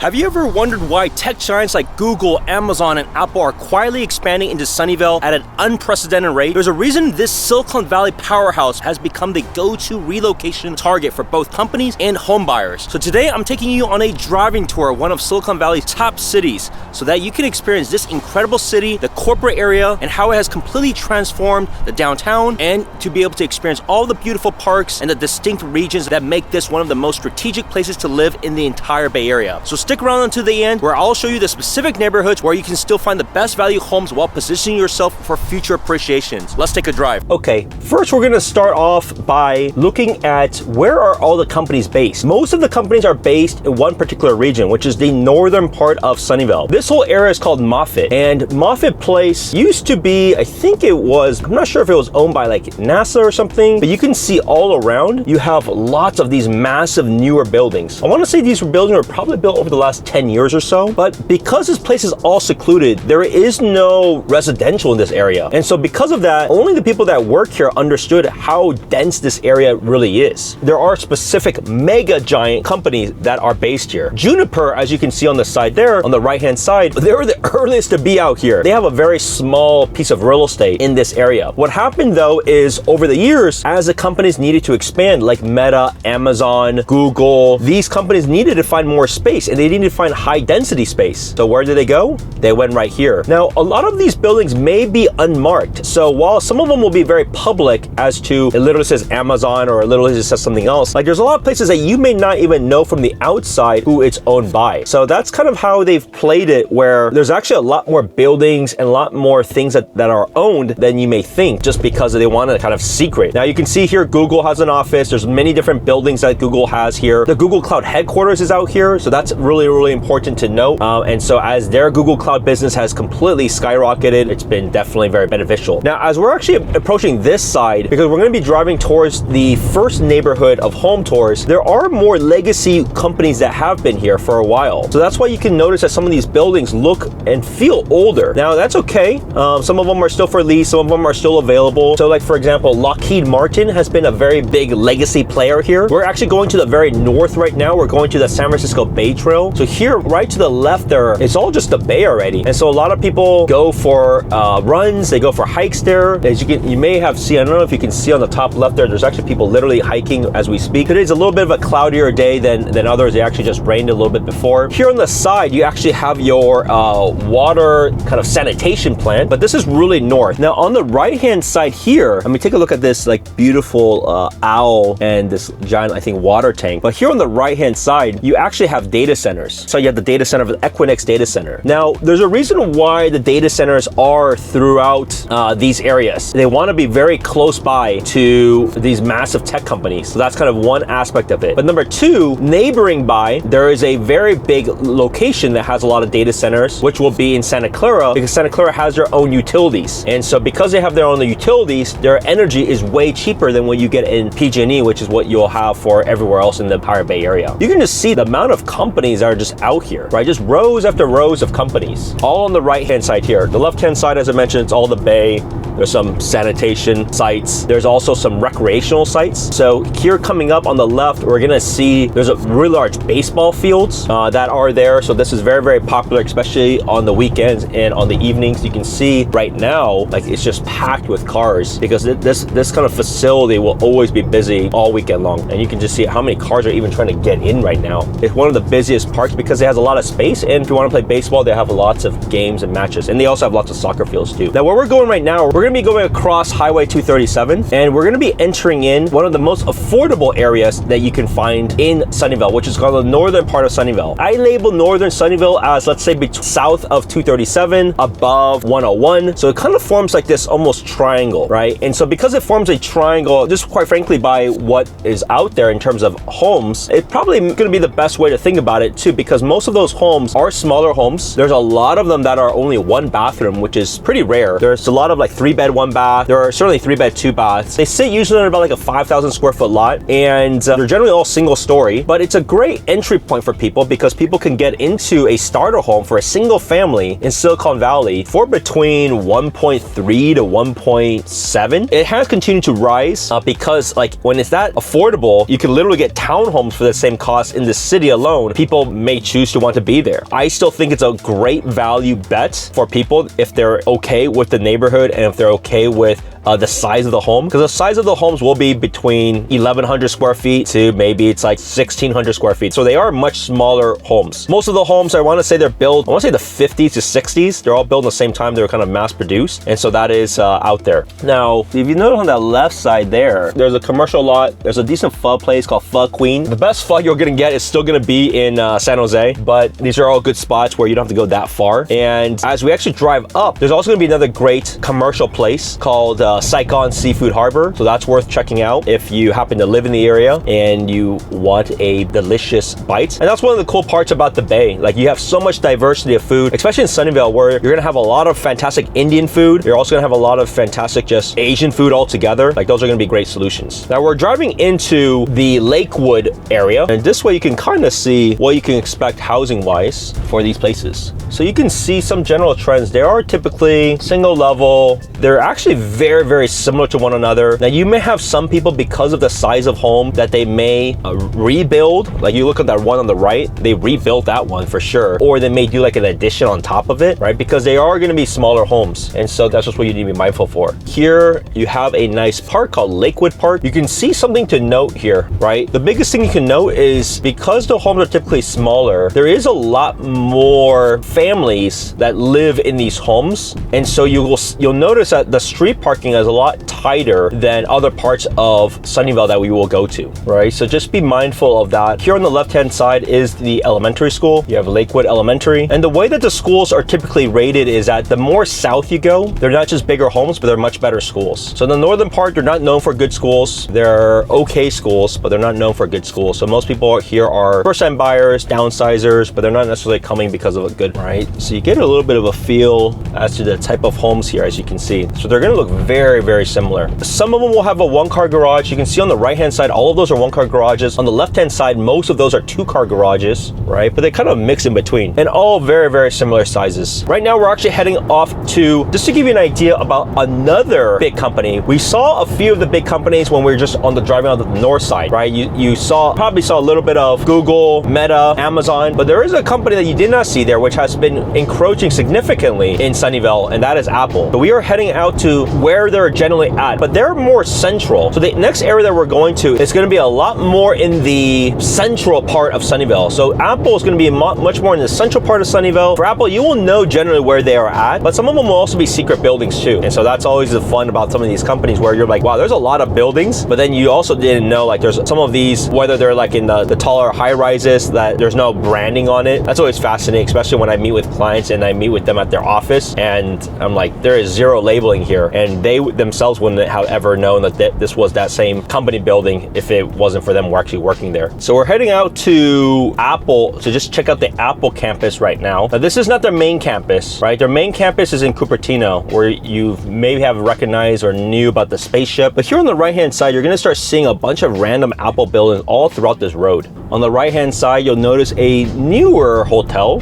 Have you ever wondered why tech giants like Google, Amazon, and Apple are quietly expanding into Sunnyvale at an unprecedented rate? There's a reason this Silicon Valley powerhouse has become the go-to relocation target for both companies and home buyers. So today I'm taking you on a driving tour of one of Silicon Valley's top cities so that you can experience this incredible city, the corporate area, and how it has completely transformed the downtown, and to be able to experience all the beautiful parks and the distinct regions that make this one of the most strategic places to live in the entire Bay Area. So stick around until the end, where I'll show you the specific neighborhoods where you can still find the best value homes while positioning yourself for future appreciations. Let's take a drive. Okay, first we're gonna start off by looking at where are all the companies based. Most of the companies are based in one particular region, which is the northern part of Sunnyvale. This whole area is called Moffett, and Moffett Place used to be, I think it was, I'm not sure if it was owned by like NASA or something, but you can see all around, you have lots of these massive newer buildings. I wanna say these buildings were probably built over the last 10 years or so, but because this place is all secluded, there is no residential in this area. And so because of that, only the people that work here understood how dense this area really is. There are specific mega giant companies that are based here. Juniper, as you can see on the side there, on the right-hand side, they were the earliest to be out here. They have a very small piece of real estate in this area. What happened though is over the years, as the companies needed to expand, like Meta, Amazon, Google, these companies needed to find more space, and they needed to find high density space. So where did they go? They went right here. Now, a lot of these buildings may be unmarked. So while some of them will be very public as to, it literally says Amazon or it literally just says something else, like there's a lot of places that you may not even know from the outside who it's owned by. So that's kind of how they've played it, where there's actually a lot more buildings and a lot more things that are owned than you may think, just because they want to kind of secret. Now you can see here, Google has an office. There's many different buildings that Google has here. The Google Cloud headquarters is out here. So that's really, really important to note. And so as their Google Cloud business has completely skyrocketed, it's been definitely very beneficial. Now, as we're actually approaching this side, because we're going to be driving towards the first neighborhood of home tours, there are more legacy companies that have been here for a while. So that's why you can notice that some of these buildings look and feel older. Now, that's okay. Some of them are still for lease. Some of them are still available. So like, for example, Lockheed Martin has been a very big legacy player here. We're actually going to the very north right now. We're going to the San Francisco Bay Trail. So here, right to the left there, it's all just the bay already. And so a lot of people go for runs, they go for hikes there. As you may have seen, I don't know if you can see on the top left there, there's actually people literally hiking as we speak. Today's a little bit of a cloudier day than others. It actually just rained a little bit before. Here on the side, you actually have your water kind of sanitation plant, but this is really north. Now on the right-hand side here, I mean, take a look at this like beautiful owl and this giant, I think, water tank. But here on the right-hand side, you actually have data centers. So you have the data center of the Equinix data center. Now, there's a reason why the data centers are throughout these areas. They want to be very close by to these massive tech companies. So that's kind of one aspect of it. But number two, neighboring by, there is a very big location that has a lot of data centers, which will be in Santa Clara, because Santa Clara has their own utilities. And so because they have their own utilities, their energy is way cheaper than what you get in PG&E, which is what you'll have for everywhere else in the entire Bay Area. You can just see the amount of companies that are just out here, right? Just rows after rows of companies, all on the right-hand side here. The left-hand side, as I mentioned, it's all the bay. There's some sanitation sites. There's also some recreational sites. So here coming up on the left, we're gonna see there's a really large baseball fields that are there. So this is very, very popular, especially on the weekends and on the evenings. You can see right now, like it's just packed with cars, because this kind of facility will always be busy all weekend long. And you can just see how many cars are even trying to get in right now. It's one of the busiest parks because it has a lot of space. And if you want to play baseball, they have lots of games and matches. And they also have lots of soccer fields too. Now, where we're going right now, we're going to be going across Highway 237, and we're going to be entering in one of the most affordable areas that you can find in Sunnyvale, which is called the northern part of Sunnyvale. I label northern Sunnyvale as, let's say, south of 237, above 101. So it kind of forms like this almost triangle, right? And so because it forms a triangle, just quite frankly, by what is out there in terms of homes, it's probably going to be the best way to think about it too, because most of those homes are smaller homes. There's a lot of them that are only one bathroom, which is pretty rare. There's a lot of like 3 3-bed, 1-bath. There are certainly 3-bed, 2-baths. They sit usually on about like a 5,000 square foot lot, and they're generally all single story, but it's a great entry point for people because people can get into a starter home for a single family in Silicon Valley for between 1.3 to 1.7. It has continued to rise because like when it's that affordable, you can literally get townhomes for the same cost in the city alone. People may choose to want to be there. I still think it's a great value bet for people if they're okay with the neighborhood and if they're okay with the size of the home, because the size of the homes will be between 1,100 square feet to maybe it's like 1,600 square feet. So they are much smaller homes. Most of the homes, I want to say they're built, I want to say the 50s to 60s. They're all built at the same time. They're kind of mass produced. And so that is out there. Now, if you notice on that left side there's a commercial lot. There's a decent pho place called Pho Queen. The best pho you're going to get is still going to be in San Jose, but these are all good spots where you don't have to go that far. And as we actually drive up, there's also going to be another great commercial place called Saigon Seafood Harbor. So that's worth checking out if you happen to live in the area and you want a delicious bite. And that's one of the cool parts about the Bay. Like you have so much diversity of food, especially in Sunnyvale, where you're gonna have a lot of fantastic Indian food. You're also gonna have a lot of fantastic just Asian food altogether. Like those are gonna be great solutions. Now we're driving into the Lakewood area, and this way you can kind of see what you can expect housing wise for these places. So you can see some general trends. They are typically single level. They're actually very, very similar to one another. Now you may have some people, because of the size of home, that they may rebuild. Like you look at that one on the right, they rebuilt that one for sure. Or they may do like an addition on top of it, right? Because they are gonna be smaller homes. And so that's just what you need to be mindful for. Here you have a nice park called Lakewood Park. You can see something to note here, right? The biggest thing you can note is because the homes are typically smaller, there is a lot more families that live in these homes. And so you'll notice that the street parking is a lot tighter than other parts of Sunnyvale that we will go to, right? So just be mindful of that. Here on the left-hand side is the elementary school. You have Lakewood Elementary. And the way that the schools are typically rated is that the more south you go, they're not just bigger homes, but they're much better schools. So in the northern part, they're not known for good schools. They're okay schools, but they're not known for good schools. So most people here are first-time buyers, downsizers, but they're not necessarily coming because of a good, right? So you get a little bit of a feel as to the type of homes here, as you can see. So they're gonna look very, very similar. Some of them will have a 1-car garage. You can see on the right-hand side, all of those are 1-car garages. On the left-hand side, most of those are 2-car garages, right? But they kind of mix in between, and all very, very similar sizes. Right now, we're actually heading off to, just to give you an idea about another big company. We saw a few of the big companies when we were just on the driving on the north side, right? You probably saw a little bit of Google, Meta, Amazon, but there is a company that you did not see there, which has been encroaching significantly in Sunnyvale, and that is Apple. So we are heading out to where they're generally at, but they're more central. So the next area that we're going to is going to be a lot more in the central part of Sunnyvale. So Apple is going to be much more in the central part of Sunnyvale. For Apple, you will know generally where they are at, but some of them will also be secret buildings too. And so that's always the fun about some of these companies, where you're like, wow, there's a lot of buildings, but then you also didn't know, like there's some of these, whether they're like in the taller high rises, that there's no branding on it. That's always fascinating, especially when I meet with clients and I meet with them at their office, and I'm like, there is zero labeling here, and they themselves wouldn't have ever known that this was that same company building if it wasn't for them actually working there. So we're heading out to Apple to just check out the Apple campus right now. Now this is not their main campus, right? Their main campus is in Cupertino, where you maybe have recognized or knew about the spaceship. But here on the right-hand side, you're gonna start seeing a bunch of random Apple buildings all throughout this road. On the right-hand side, you'll notice a newer hotel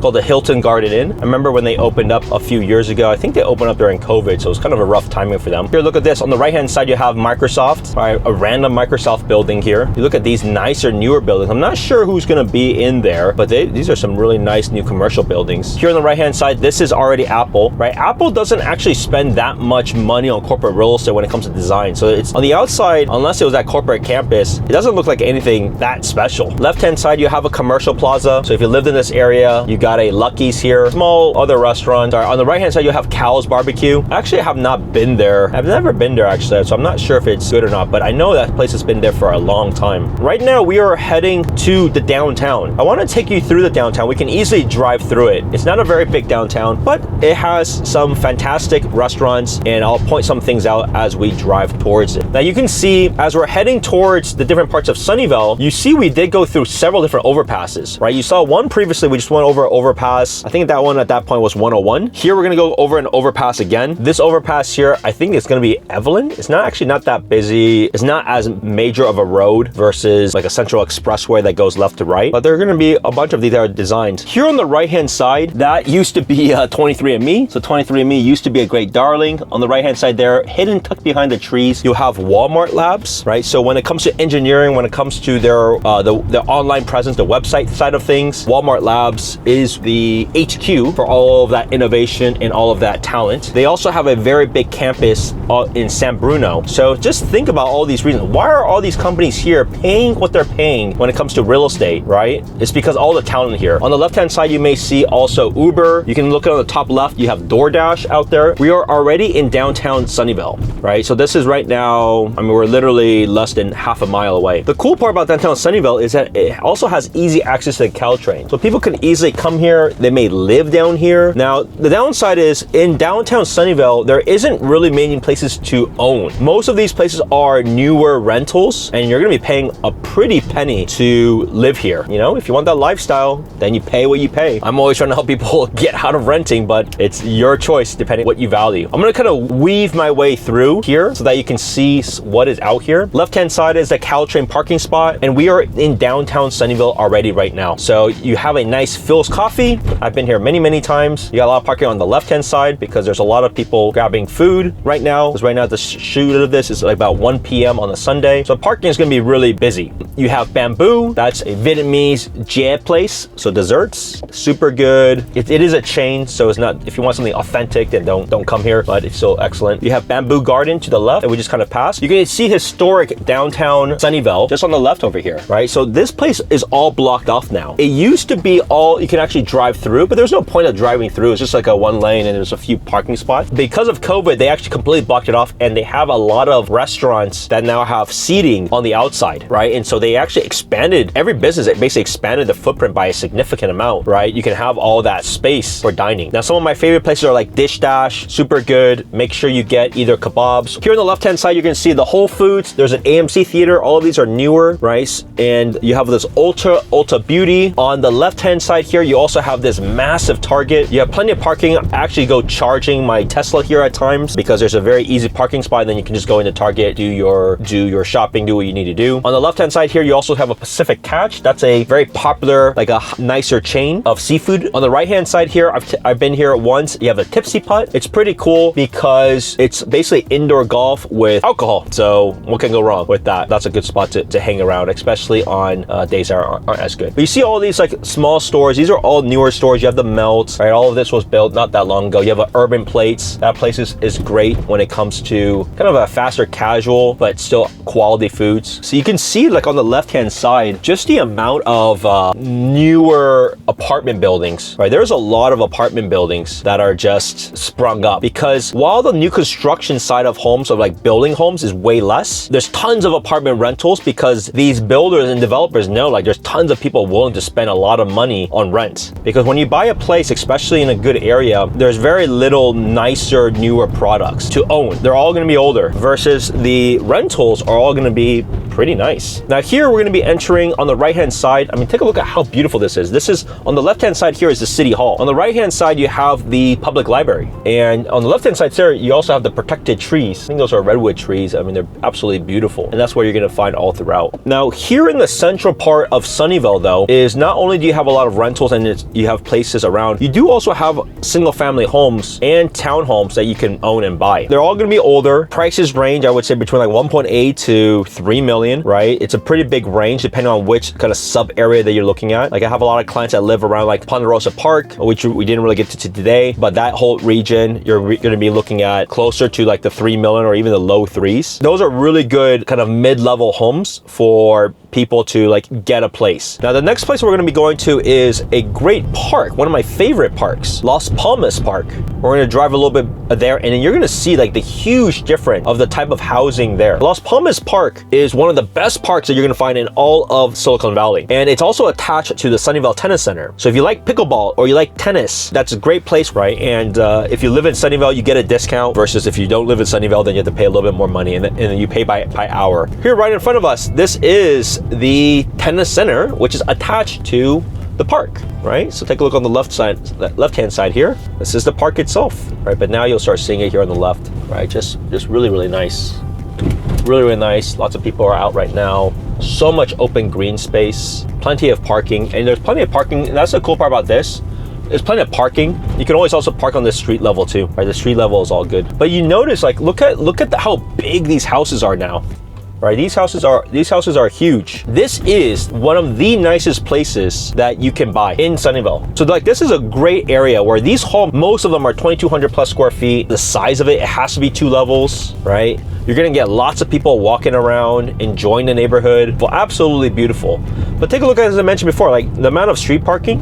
called the Hilton Garden Inn. I remember when they opened up a few years ago. I think they opened up during COVID, so it was kind of a rough timing for them. Here, look at this. On the right-hand side, you have Microsoft, right? A random Microsoft building here. You look at these nicer, newer buildings. I'm not sure who's gonna be in there, but these are some really nice new commercial buildings. Here on the right-hand side, this is already Apple, right? Apple doesn't actually spend that much money on corporate real estate when it comes to design. So it's on the outside, unless it was at corporate campus, it doesn't look like anything that special. Left-hand side, you have a commercial plaza. So if you lived in this area, you got a Lucky's here, small other restaurants. On the right-hand side, you have Cal's Barbecue. Actually, I have not been there. I've never been there actually, so I'm not sure if it's good or not, but I know that place has been there for a long time. Right now, we are heading to the downtown. I want to take you through the downtown. We can easily drive through it. It's not a very big downtown, but it has some fantastic restaurants, and I'll point some things out as we drive towards it. Now, you can see as we're heading towards the different parts of Sunnyvale, you see we did go through several different overpasses, right? You saw one previously, we just went over overpass. I think that one at that point was 101. Here we're gonna go over an overpass again. This overpass here, I think it's gonna be Evelyn. It's not actually not that busy. It's not as major of a road versus like a central expressway that goes left to right, but there are gonna be a bunch of these that are designed. Here on the right-hand side, that used to be 23andMe. So 23andMe used to be a great darling. On the right-hand side there, hidden tucked behind the trees, you'll have Walmart Labs, right? So when it comes to engineering, when it comes to their the online presence, the website side of things, Walmart Labs is the HQ for all of that innovation and all of that talent. They also have a very big campus in San Bruno. So just think about all these reasons. Why are all these companies here paying what they're paying when it comes to real estate, right? It's because all the talent here. On the left-hand side, you may see also Uber. You can look at on the top left, you have DoorDash out there. We are already in downtown Sunnyvale, right? So this is right now, I mean, we're literally less than half a mile away. The cool part about downtown Sunnyvale is that it also has easy access to the Caltrain. So people can easily come here. They may live down here. Now, the downside is in downtown Sunnyvale, there isn't really many places to own. Most of these places are newer rentals, and you're gonna be paying a pretty penny to live here. You know, if you want that lifestyle, then you pay what you pay. I'm always trying to help people get out of renting, but it's your choice depending on what you value. I'm gonna kind of weave my way through here so that you can see what is out here. Left-hand side is the Caltrain parking spot, and we are in downtown Sunnyvale already right now. So you have a nice Phil's Coffee. I've been here many, many times. You got a lot of parking on the left-hand side because there's a lot of people grabbing food right now. Because right now the shoot of this is like about 1 p.m. on a Sunday. So parking is gonna be really busy. You have Bamboo. That's a Vietnamese jie place. So desserts, super good. It is a chain, so it's not, if you want something authentic, then don't come here, but it's still excellent. You have Bamboo Garden to the left that we just kind of passed. You can see historic downtown Sunnyvale just on the left over here, right? So this place is all blocked off now. It used to be all, you can actually drive through, but there's no point of driving through. It's just like a one lane and there's a few parking spots. Because of COVID, they actually completely blocked it off, and they have a lot of restaurants that now have seating on the outside, right? And so they actually expanded, every business, it basically expanded the footprint by a significant amount, right? You can have all that space for dining. Now, some of my favorite places are like Dish Dash, super good. Make sure you get either kebabs. Here on the left-hand side, you're gonna see the Whole Foods. There's an AMC theater. All of these are newer, right? And you have this Ulta Beauty. On the left-hand side here, you also have this massive Target. You have plenty of parking. I actually go charging my Tesla here at times because there's a very easy parking spot, and then you can just go into Target, do your shopping, do what you need to do. On the left-hand side here, you also have a Pacific Catch. That's a very popular, like a nicer chain of seafood. On the right-hand side here, I've been here once. You have a Tipsy Putt. It's pretty cool because it's basically indoor golf with alcohol. So what can go wrong with that? That's a good spot to hang around, especially on days that aren't as good. But you see all these like small stores. These are all newer stores. You have the Melt, right? All of this was built not that long ago. You have a Urban Plates. That place is great when it comes to kind of a faster casual, but still quality foods. So you can see like on the left-hand side, just the amount of newer apartment buildings, right? There's a lot of apartment buildings that are just sprung up because while the new construction side of homes, of like building homes, is way less, there's tons of apartment rentals because these builders and developers know like there's tons of people willing to spend a lot of money on rent. Because when you buy a place, especially in a good area, there's very little nicer, newer products to own. They're all gonna be older versus the rentals are all gonna be pretty nice. Now here we're gonna be entering on the right-hand side. I mean, take a look at how beautiful this is. This is, on the left-hand side here is the City Hall. On the right-hand side, you have the public library. And on the left-hand side there, you also have the protected trees. I think those are redwood trees. I mean, they're absolutely beautiful. And that's what you're gonna find all throughout. Now here in the central part of Sunnyvale though, is not only do you have a lot of rentals and you have places around, you do also have single family homes and townhomes that you can own and buy. They're all gonna be older. Prices range, I would say, between like 1.8 to 3 million, right? It's a pretty big range depending on which kind of sub area that you're looking at. Like I have a lot of clients that live around like Ponderosa Park, which we didn't really get to today, but that whole region, you're gonna be looking at closer to like the 3 million or even the low threes. Those are really good kind of mid-level homes for people to like get a place. Now the next place we're gonna be going to is a great park, one of my favorite parks, Las Palmas Park. We're gonna drive a little bit there and then you're gonna see like the huge difference of the type of housing there. Las Palmas Park is one of the best parks that you're gonna find in all of Silicon Valley. And it's also attached to the Sunnyvale Tennis Center. So if you like pickleball or you like tennis, that's a great place, right? And if you live in Sunnyvale, you get a discount versus if you don't live in Sunnyvale, then you have to pay a little bit more money and then you pay by hour. Here right in front of us, this is the tennis center, which is attached to the park, right? So take a look on the left-hand side here. This is the park itself, right? But now you'll start seeing it here on the left, right? Just really, really nice. Really, really nice. Lots of people are out right now. So much open green space, plenty of parking, and there's plenty of parking. And that's the cool part about this. There's plenty of parking. You can always also park on the street level too, right? The street level is all good. But you notice, like, look at how big these houses are now. Right, these houses are huge. This is one of the nicest places that you can buy in Sunnyvale. So like, this is a great area where these homes, most of them are 2,200 plus square feet. The size of it has to be 2 levels, right? You're gonna get lots of people walking around, enjoying the neighborhood. Well, absolutely beautiful. But take a look at, as I mentioned before, like the amount of street parking.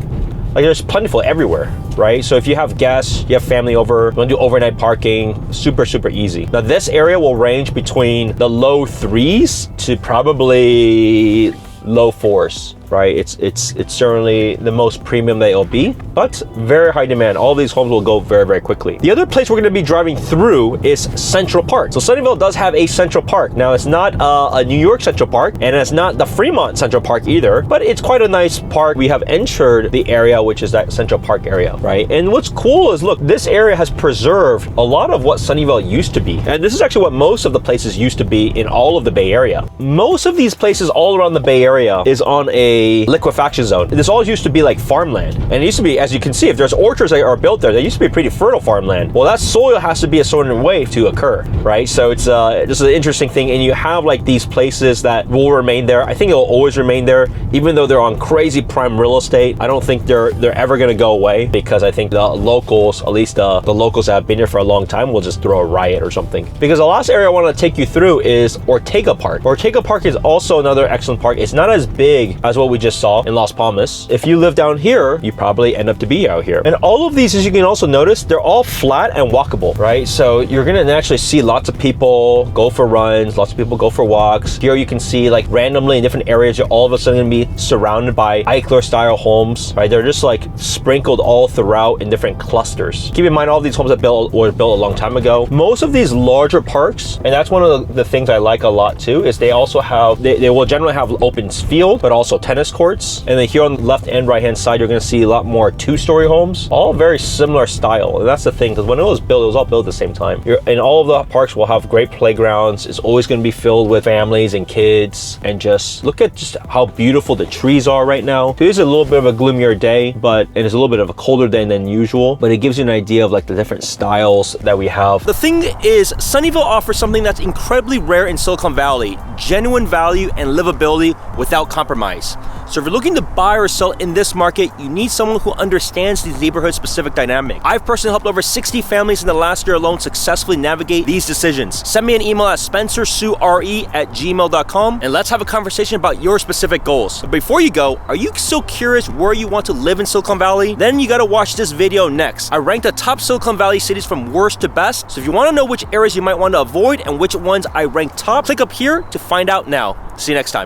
Like, there's plentiful everywhere, right? So if you have guests, you have family over, you want to do overnight parking, super, super easy. Now this area will range between the low 3s to probably low 4s, right? It's certainly the most premium that it'll be, but very high demand. All these homes will go very, very quickly. The other place we're going to be driving through is Central Park. So Sunnyvale does have a Central Park. Now it's not a New York Central Park, and it's not the Fremont Central Park either, but it's quite a nice park. We have entered the area, which is that Central Park area, right? And what's cool is, look, this area has preserved a lot of what Sunnyvale used to be. And this is actually what most of the places used to be in all of the Bay Area. Most of these places all around the Bay Area is on a liquefaction zone. This all used to be like farmland. And it used to be, as you can see, if there's orchards that are built there, they used to be pretty fertile farmland. Well, that soil has to be a certain way to occur, right? So it's just an interesting thing. And you have like these places that will remain there. I think it will always remain there, even though they're on crazy prime real estate. I don't think they're ever gonna go away, because I think the locals, at least the locals that have been here for a long time, will just throw a riot or something. Because the last area I want to take you through is Ortega Park. Ortega Park is also another excellent park. It's not as big as what we just saw in Las Palmas. If you live down here, you probably end up to be out here. And all of these, as you can also notice, they're all flat and walkable, right? So you're gonna naturally see lots of people go for runs, lots of people go for walks. Here you can see, like, randomly in different areas, you're all of a sudden gonna be surrounded by Eichler style homes, right? They're just like sprinkled all throughout in different clusters. Keep in mind, all these homes that were built a long time ago. Most of these larger parks, and that's one of the things I like a lot too, is they also have, they will generally have open field, but also tennis courts. And then here on the left and right hand side, you're going to see a lot more 2-story homes, all very similar style. And that's the thing, because when it was built, it was all built at the same time. And all of the parks will have great playgrounds. It's always going to be filled with families and kids. And just look at just how beautiful the trees are right now. Today's a little bit of a gloomier day, and it's a little bit of a colder day than usual, but it gives you an idea of like the different styles that we have. The thing is, Sunnyvale offers something that's incredibly rare in Silicon Valley: genuine value and livability without compromise. So if you're looking to buy or sell in this market, you need someone who understands these neighborhood-specific dynamics. I've personally helped over 60 families in the last year alone successfully navigate these decisions. Send me an email at spencersuere@gmail.com and let's have a conversation about your specific goals. But before you go, are you still curious where you want to live in Silicon Valley? Then you gotta watch this video next. I ranked the top Silicon Valley cities from worst to best, so if you wanna know which areas you might want to avoid and which ones I ranked top, click up here to find out now. See you next time.